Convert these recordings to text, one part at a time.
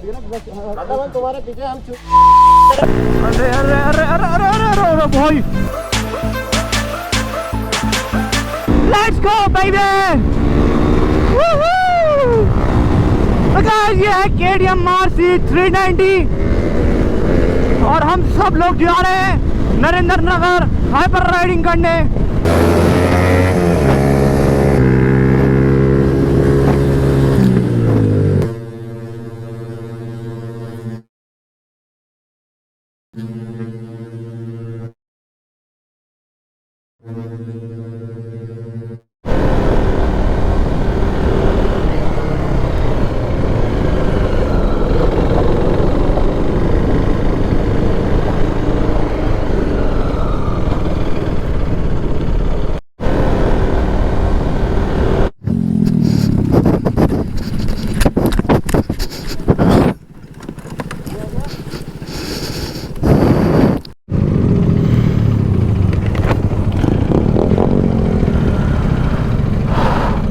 तुम्हारे पीछे हम अरे अरे अरे अरे अरे अरे अरे भाई, लेट्स गो बेबी। ये है KTM RC 390 और हम सब लोग जा रहे हैं नरेंद्र नगर हाइपर राइडिंग करने।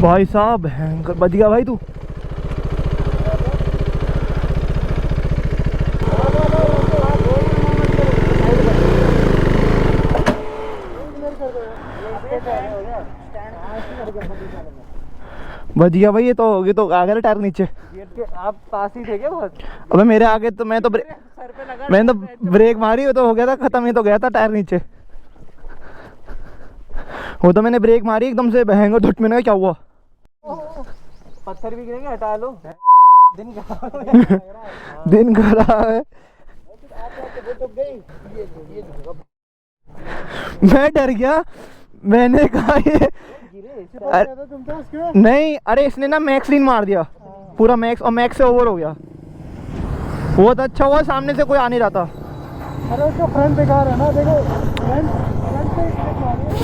भाई साहब भयंकर बच गया भाई तू। बच गया भाई, ये तो आ गया टायर नीचे। आप पास ही थे क्या बहुत? अबे मेरे आगे तो मैंने तो ब्रेक मारी तो हो गया था खत्म, ये तो गया था टायर नीचे। वो तो मैंने ब्रेक मारी एकदम से भयंकर धुट में, क्या हुआ? पत्थर भी गिरेंगे, हटा लो। दिन दिन खराब है। मैं डर गया, मैंने कहा ये नहीं, अरे इसने ना मैक्स लीन मार दिया पूरा मैक्स, और मैक्स से ओवर हो गया। वो तो अच्छा हुआ सामने से कोई आ नहीं रहा था। अरे उसका फ्रंट बेकार है ना, देखो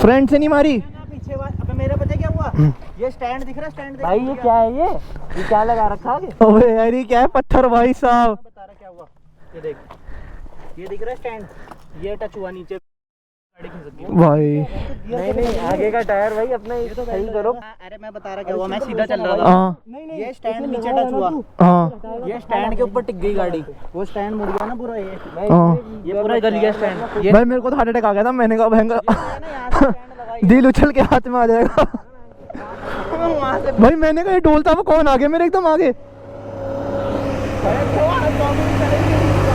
फ्रंट से नहीं मारी, पीछे वाला। मेरा पता क्या हुआ, ये स्टैंड दिख रहा, स्टैंड भाई ये क्या है, ये क्या लगा रखा है? ओए यार ये क्या है, पत्थर भाई साहब। बता रहा क्या हुआ, ये देख, ये दिख रहा है स्टैंड, ये टच हुआ नीचे भाई। नहीं आगे का टायर भाई अपना सही करो। अरे मैं बता रहा क्या हुआ, मैं सीधा चल रहा था, ये स्टैंड नीचे टच हुआ, ये स्टैंड के ऊपर टिक गई गाड़ी, वो स्टैंड मुड़ गया ना पूरा, ये पूरा गल गया स्टैंड। भाई मेरे को तो हार्ट अटैक आ गया था, मैंने कहा भयंकर दिल उछल के हाथ में आ जाएगा। भाई मैंने कहा ये डोलता वो कौन आ गया मेरे एकदम आगे।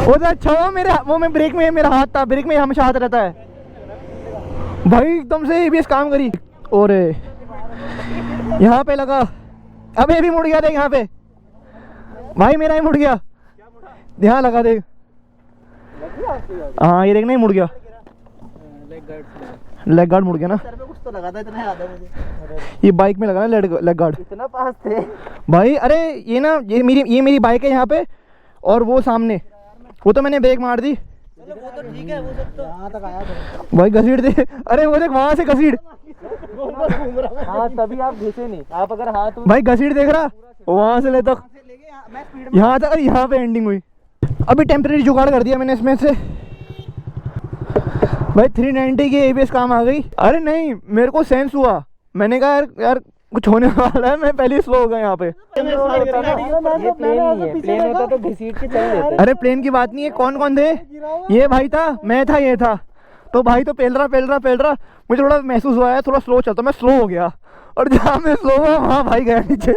वो तो अच्छा हुआ मेरे वो में ब्रेक में मेरा हाथ था, ब्रेक में हमेशा हाथ रहता है भाई, एकदम से ABS काम करी। और यहाँ पे लगा, अब ये भी मुड़ गया देख यहाँ पे भाई, मेरा ही मुड़ गया, यहाँ लगा देख। हाँ ये देख नहीं मुड़ गया, लेग गार्ड मुड़ गया ना। कुछ तो लगा था, इतना याद है मुझे। ये बाइक में लगा ना लेग गार्ड। इतना पास थे भाई, अरे ये ना ये मेरी बाइक है यहाँ पे, और वो सामने, वो तो मैंने ब्रेक मार दी। वो तो ठीक है, वो सब तो यहाँ तक आया था भाई घसीट दे, अरे वो देख वहां से घसीट। हाँ तभी आप घिसे नहीं, आप अगर हाथ भाई घसीट देख रहा, वहां से ले तक यहाँ तक, यहाँ पे एंडिंग हुई। अभी टेम्परेरी जुगाड़ कर दिया मैंने इसमें से भाई, 390 की ABS काम आ गई। अरे नहीं मेरे को सेंस हुआ, मैंने कहा यार कुछ होने वाला है, मैं पहले स्लो हो गया यहाँ पे। अरे प्लेन की बात नहीं है, कौन कौन थे? ये भाई था, मैं था, ये था, तो भाई तो पेल रहा, मुझे थोड़ा महसूस हुआ है थोड़ा स्लो चलता, मैं स्लो हो गया, और जहाँ मैं स्लो हुआ वहाँ भाई गया नीचे।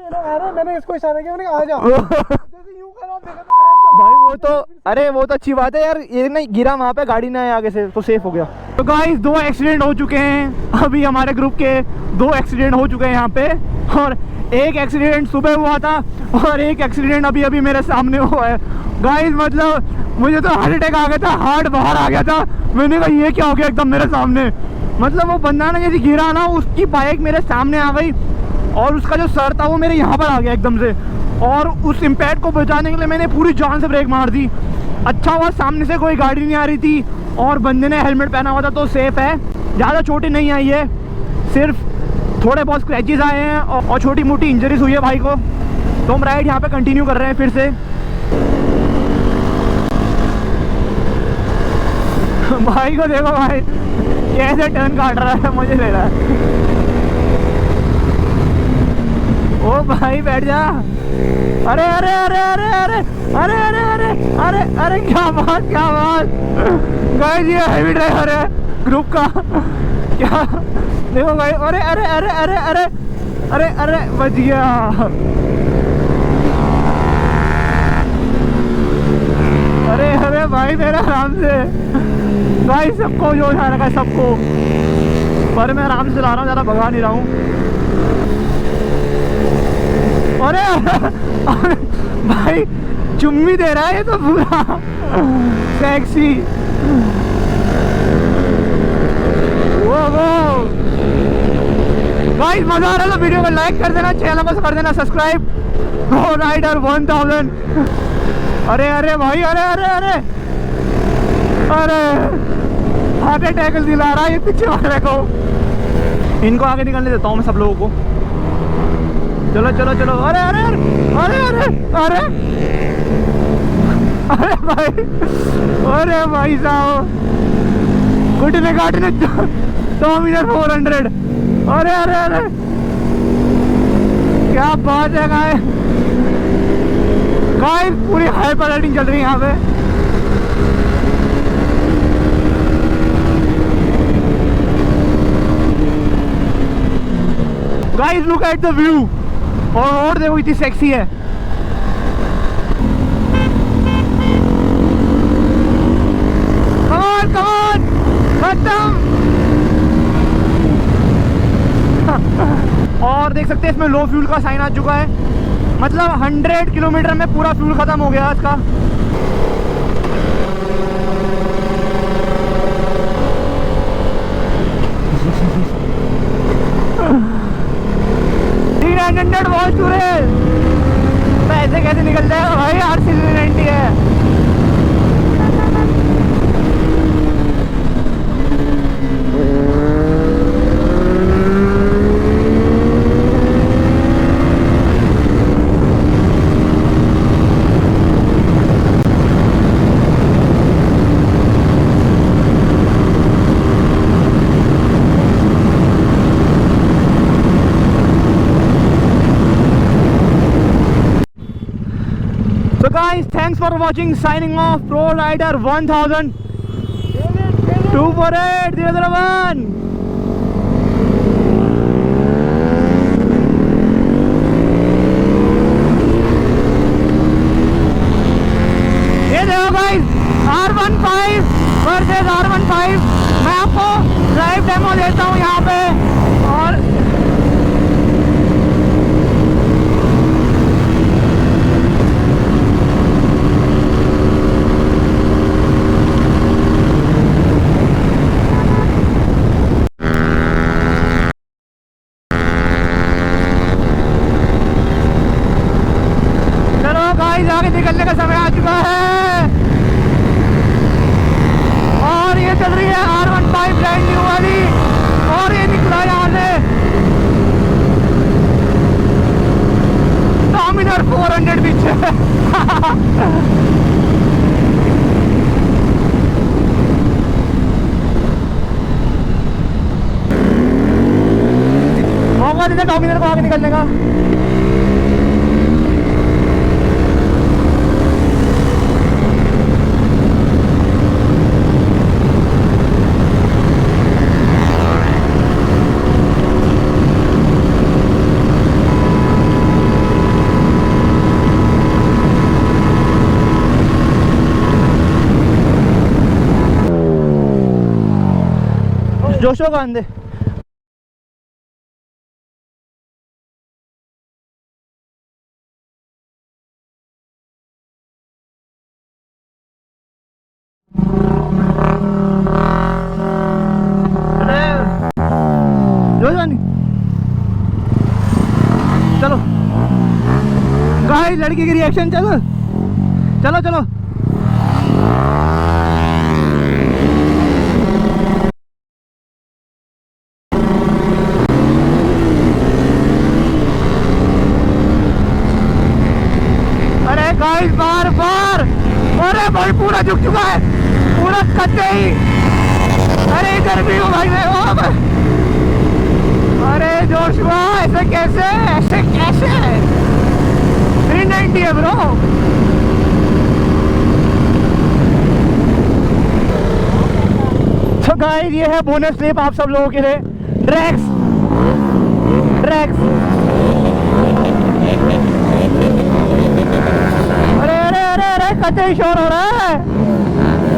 मैंने इसको इशारा किया, मैंने आ जाओ। भाई वो तो, अरे वो तो अच्छी बात है यार, ये नहीं गिरा वहाँ पे, गाड़ी ना आए आगे से तो सेफ हो गया। तो गाइस 2 एक्सीडेंट हो चुके हैं अभी, हमारे ग्रुप के 2 एक्सीडेंट हो चुके हैं यहाँ पे, और एक एक्सीडेंट सुबह हुआ था और एक एक्सीडेंट अभी मेरे सामने हुआ है। गाइस मतलब मुझे तो हार्ट अटैक आ गया था, हार्ट बाहर आ गया था, मैंने कहा ये क्या हो गया एकदम मेरे सामने। मतलब वो बंदा ना जैसे गिरा ना, उसकी बाइक मेरे सामने आ गई और उसका जो सर था वो मेरे यहाँ पर आ गया एकदम से, और उस इम्पैक्ट को बचाने के लिए मैंने पूरी जान से ब्रेक मार दी। अच्छा हुआ सामने से कोई गाड़ी नहीं आ रही थी और बंदे ने हेलमेट पहना हुआ था तो सेफ है, ज़्यादा चोटें नहीं आई है, सिर्फ थोड़े बहुत स्क्रैचेस आए हैं और छोटी मोटी इंजरीज हुई है भाई को। तो हम राइड यहाँ पे कंटिन्यू कर रहे हैं फिर से। भाई को देखो भाई कैसे टर्न काट रहा है, मजे ले रहा है। ओ भाई बैठ जा। अरे अरे अरे अरे अरे अरे अरे अरे अरे अरे क्या बात गाइस, ये हैवी ड्राइवर है ग्रुप का। क्या देखो भाई, अरे अरे अरे अरे अरे अरे अरे बच गया। अरे अरे भाई मेरा आराम से भाई, सबको जो उठा रखा है सबको, पर मैं आराम से चला रहा हूँ, ज़्यादा भगा नहीं रहा हूँ। अरे भाई चुम्मी दे रहा है ये तो पूरा सेक्सी। वो गाइस मजा आ रहा है तो वीडियो को लाइक कर देना, चैनल को कर देना सब्सक्राइब। Pro rider 1000। अरे अरे भाई अरे अरे अरे अरे हार्ट अटैक दिला रहा है ये पीछे वाले को। इनको आगे निकलने देता हूँ मैं सब लोगों को। चलो चलो चलो। अरे अरे अरे अरे अरे अरे भाई, अरे भाई साहब घुटने काटने डोमिनर 400। अरे अरे अरे क्या बात है गाइस, पूरी हाइपर राइडिंग चल रही है यहाँ पे। Guys look at the view, और देखो इतनी सेक्सी है। कमान कमान खत्म। और देख सकते हैं इसमें लो फ्यूल का साइन आ चुका है, मतलब 100 किलोमीटर में पूरा फ्यूल खत्म हो गया इसका। पैसे कैसे निकलते हैं भाई, RC390 है। So guys, thanks for watching. Signing off. Pro Rider 1000. 248 001. ये देखो guys, R15 वर्सेस R15। मैं आपको लाइव डेमो देता हूँ यहाँ पे। और आगे निकलने का समय आ चुका है, और ये चल रही है R15 ब्रांड न्यू वाली, और ये निकला यहाँ से डोमिनर 400 पीछे। मौका देते डोमिनर को आगे निकलने का। जोशो का अंदे चलो गाइस, लड़की की रिएक्शन। चलो चलो चलो। गाइस बार बार, अरे भाई पूरा झुक चुका है, पूरा कच्चे ही। अरे इधर भी हूँ भाई मैं। अरे जोशुआ ऐसे कैसे, ऐसे कैसे? 190 है ब्रो। तो गाइस ये है बोनस क्लिप आप सब लोगों के लिए। ड्रैक्स ड्रैक्स अरे अरे अरे अरे कच्चे शोर हो रहा है।